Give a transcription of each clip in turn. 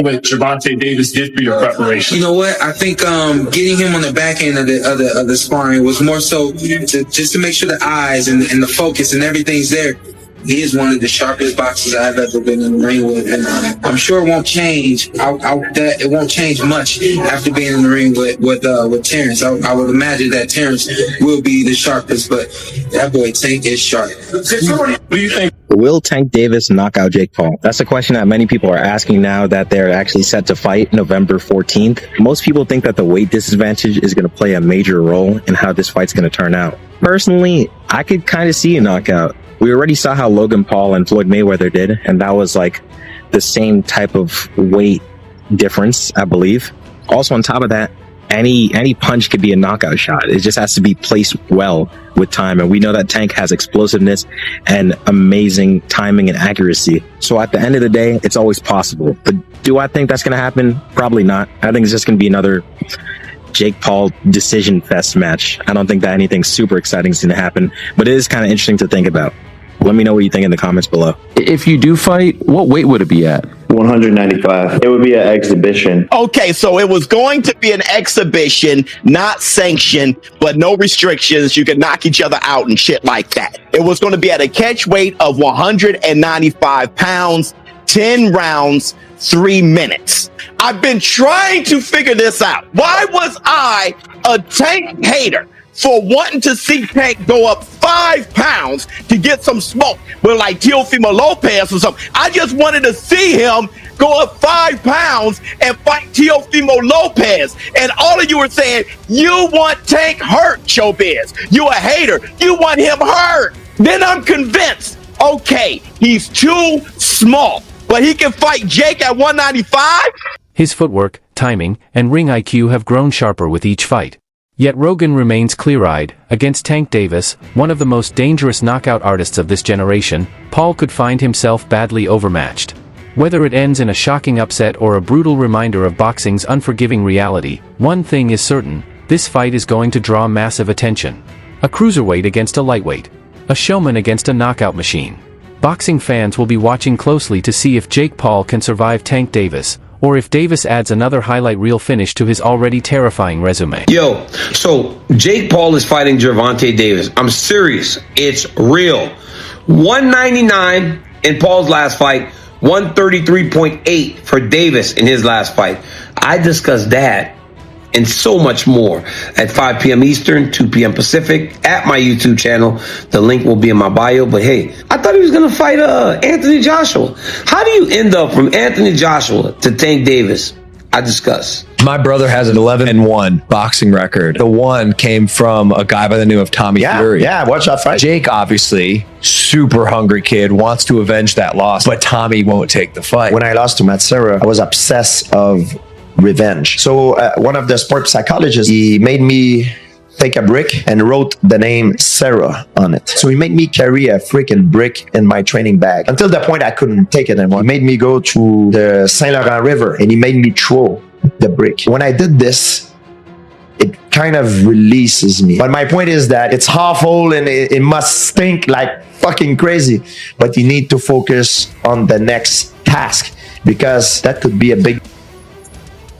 what Gervonta Davis did for your preparation? You know what? I think getting him on the back end of the sparring was more so just to make sure the eyes and the focus and everything's there. He is one of the sharpest boxers I've ever been in the ring with, and I'm sure it won't change. It won't change much after being in the ring with Terrence. I would imagine that Terrence will be the sharpest, but that boy Tank is sharp. What do you think? Will Tank Davis knock out Jake Paul? That's a question that many people are asking now that they're actually set to fight November 14th. Most people think that the weight disadvantage is going to play a major role in how this fight's going to turn out. Personally, I could kind of see a knockout. We already saw how Logan Paul and Floyd Mayweather did, and that was like the same type of weight difference, I believe. Also, on top of that, any punch could be a knockout shot. It just has to be placed well with time, and we know that Tank has explosiveness and amazing timing and accuracy. So at the end of the day, it's always possible. But do I think that's going to happen? Probably not. I think it's just going to be another Jake Paul decision fest match. I don't think that anything super exciting is going to happen, but it is kind of interesting to think about. Let me know what you think in the comments below. If you do fight, what weight would it be at? 195. It would be an exhibition. Okay, so it was going to be an exhibition, not sanctioned, but no restrictions. You could knock each other out and shit like that. It was going to be at a catch weight of 195 pounds, 10 rounds, 3 minutes. I've been trying to figure this out. Why was I a Tank hater for wanting to see Tank go up 5 pounds to get some smoke with like Teofimo Lopez or something? I just wanted to see him go up 5 pounds and fight Teofimo Lopez. And all of you are saying, you want Tank hurt, Showbiz. You a hater. You want him hurt. Then I'm convinced, okay, he's too small, but he can fight Jake at 195? His footwork, timing, and ring IQ have grown sharper with each fight. Yet Rogan remains clear-eyed. Against Tank Davis, one of the most dangerous knockout artists of this generation, Paul could find himself badly overmatched. Whether it ends in a shocking upset or a brutal reminder of boxing's unforgiving reality, one thing is certain: this fight is going to draw massive attention. A cruiserweight against a lightweight. A showman against a knockout machine. Boxing fans will be watching closely to see if Jake Paul can survive Tank Davis, or if Davis adds another highlight reel finish to his already terrifying resume. Yo, so Jake Paul is fighting Gervonta Davis. I'm serious. It's real. 199 in Paul's last fight, 133.8 for Davis in his last fight. I discussed that and so much more at 5 p.m. Eastern, 2 p.m. Pacific at my YouTube channel. The link will be in my bio. But hey, I thought he was going to fight Anthony Joshua. How do you end up from Anthony Joshua to Tank Davis? I discuss. My brother has an 11-1 boxing record. The one came from a guy by the name of Tommy Fury. Yeah, watch that fight. Jake, obviously, super hungry kid, wants to avenge that loss, but Tommy won't take the fight. When I lost to Matt Serra, I was obsessed of revenge. So one of the sports psychologists, he made me take a brick and wrote the name Sarah on it. So he made me carry a freaking brick in my training bag until the point I couldn't take it anymore. He made me go to the Saint Laurent River and he made me throw the brick. When I did this, it kind of releases me. But my point is that it's awful and it must stink like fucking crazy. But you need to focus on the next task because that could be a big...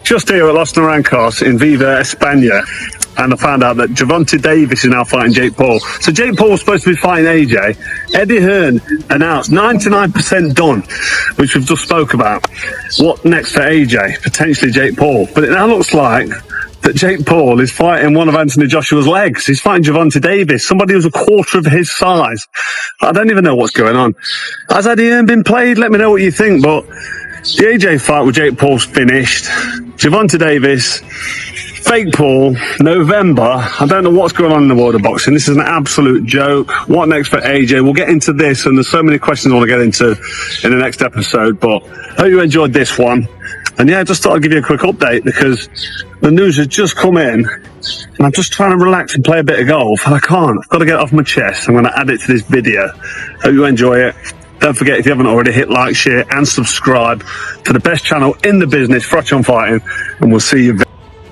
Just here at Los Naranjos in Viva, España, and I found out that Gervonta Davis is now fighting Jake Paul. So Jake Paul was supposed to be fighting AJ. Eddie Hearn announced 99% done, which we've just spoke about. What next for AJ? Potentially Jake Paul. But it now looks like that Jake Paul is fighting one of Anthony Joshua's legs. He's fighting Gervonta Davis, somebody who's a quarter of his size. I don't even know what's going on. Has Eddie Hearn been played? Let me know what you think, but the AJ fight with Jake Paul's finished. Gervonta Davis, fake Paul, November. I don't know what's going on in the world of boxing. This is an absolute joke. What next for AJ? We'll get into this, and there's so many questions I want to get into in the next episode, but I hope you enjoyed this one. And yeah, I just thought I'd give you a quick update because the news has just come in, and I'm just trying to relax and play a bit of golf, and I can't. I've got to get it off my chest. I'm going to add it to this video. Hope you enjoy it. Don't forget, if you haven't already, hit like, share, and subscribe to the best channel in the business, Frotch on Fighting, and we'll see you.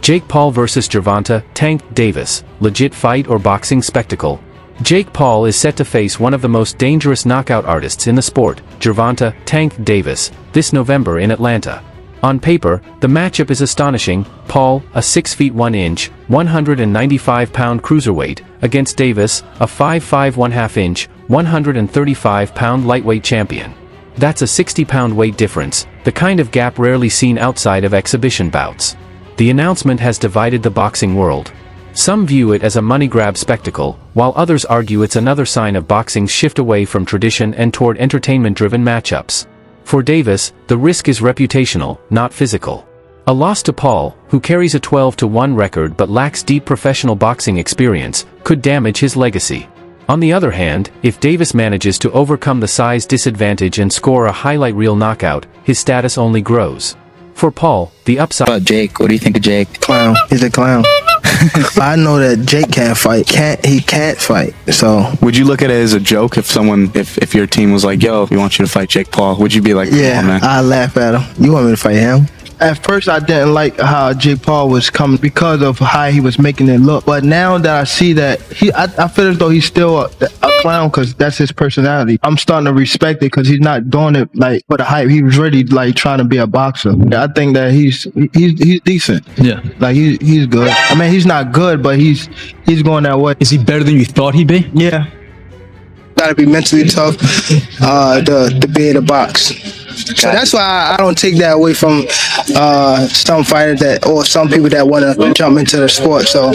Jake Paul vs. Gervonta Tank Davis. Legit fight or boxing spectacle? Jake Paul is set to face one of the most dangerous knockout artists in the sport, Gervonta Tank Davis, this November in Atlanta. On paper, the matchup is astonishing. Paul, a 6 feet 1 inch, 195-pound cruiserweight, against Davis, a 5'5" 1/2 inch, 135-pound lightweight champion. That's a 60-pound weight difference, the kind of gap rarely seen outside of exhibition bouts. The announcement has divided the boxing world. Some view it as a money-grab spectacle, while others argue it's another sign of boxing's shift away from tradition and toward entertainment-driven matchups. For Davis, the risk is reputational, not physical. A loss to Paul, who carries a 12-1 record but lacks deep professional boxing experience, could damage his legacy. On the other hand, if Davis manages to overcome the size disadvantage and score a highlight reel knockout, his status only grows. For Paul, the upside... About Jake, what do you think of Jake? Clown. He's a clown. I know that Jake can't fight. He can't fight. So would you look at it as a joke if someone, if your team was like, yo, we want you to fight Jake Paul? Would you be like, yeah, oh, man? I laugh at him. You want me to fight him? At first, I didn't like how Jake Paul was coming because of how he was making it look. But now that I see that, I feel as though he's still a clown because that's his personality. I'm starting to respect it because he's not doing it like for the hype. He was really like trying to be a boxer. I think that he's decent. Yeah, like he's good. I mean, he's not good, but he's going that way. Is he better than you thought he'd be? Yeah. Got to be mentally tough to be in a box. So that's why I don't take that away from some fighters or some people that want to jump into the sport. So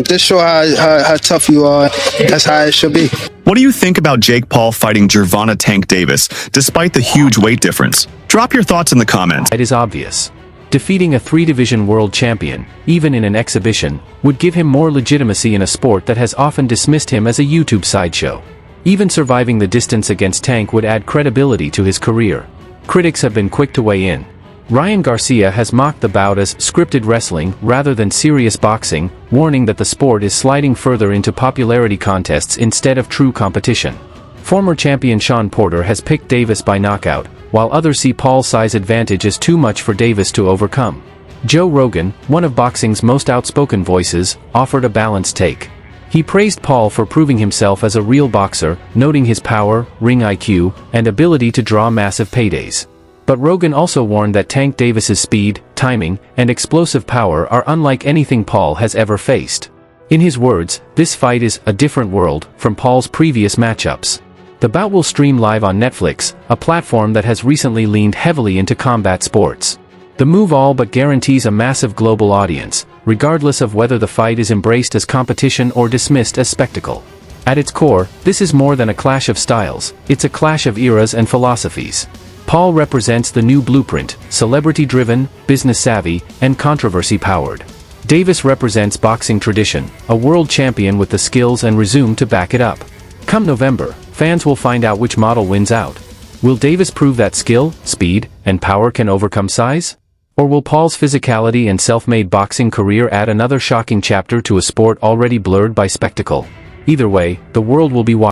just show how tough you are. That's how it should be. What do you think about Jake Paul fighting Gervonta Tank Davis, despite the huge weight difference? Drop your thoughts in the comments. It is obvious. Defeating a 3-division world champion, even in an exhibition, would give him more legitimacy in a sport that has often dismissed him as a YouTube sideshow. Even surviving the distance against Tank would add credibility to his career. Critics have been quick to weigh in. Ryan Garcia has mocked the bout as scripted wrestling rather than serious boxing, warning that the sport is sliding further into popularity contests instead of true competition. Former champion Sean Porter has picked Davis by knockout, while others see Paul's size advantage as too much for Davis to overcome. Joe Rogan, one of boxing's most outspoken voices, offered a balanced take. He praised Paul for proving himself as a real boxer, noting his power, ring IQ, and ability to draw massive paydays. But Rogan also warned that Tank Davis's speed, timing, and explosive power are unlike anything Paul has ever faced. In his words, this fight is a different world from Paul's previous matchups. The bout will stream live on Netflix, a platform that has recently leaned heavily into combat sports. The move all but guarantees a massive global audience, regardless of whether the fight is embraced as competition or dismissed as spectacle. At its core, this is more than a clash of styles, it's a clash of eras and philosophies. Paul represents the new blueprint, celebrity-driven, business-savvy, and controversy-powered. Davis represents boxing tradition, a world champion with the skills and resume to back it up. Come November, fans will find out which model wins out. Will Davis prove that skill, speed, and power can overcome size? Or will Paul's physicality and self-made boxing career add another shocking chapter to a sport already blurred by spectacle? Either way, the world will be watching.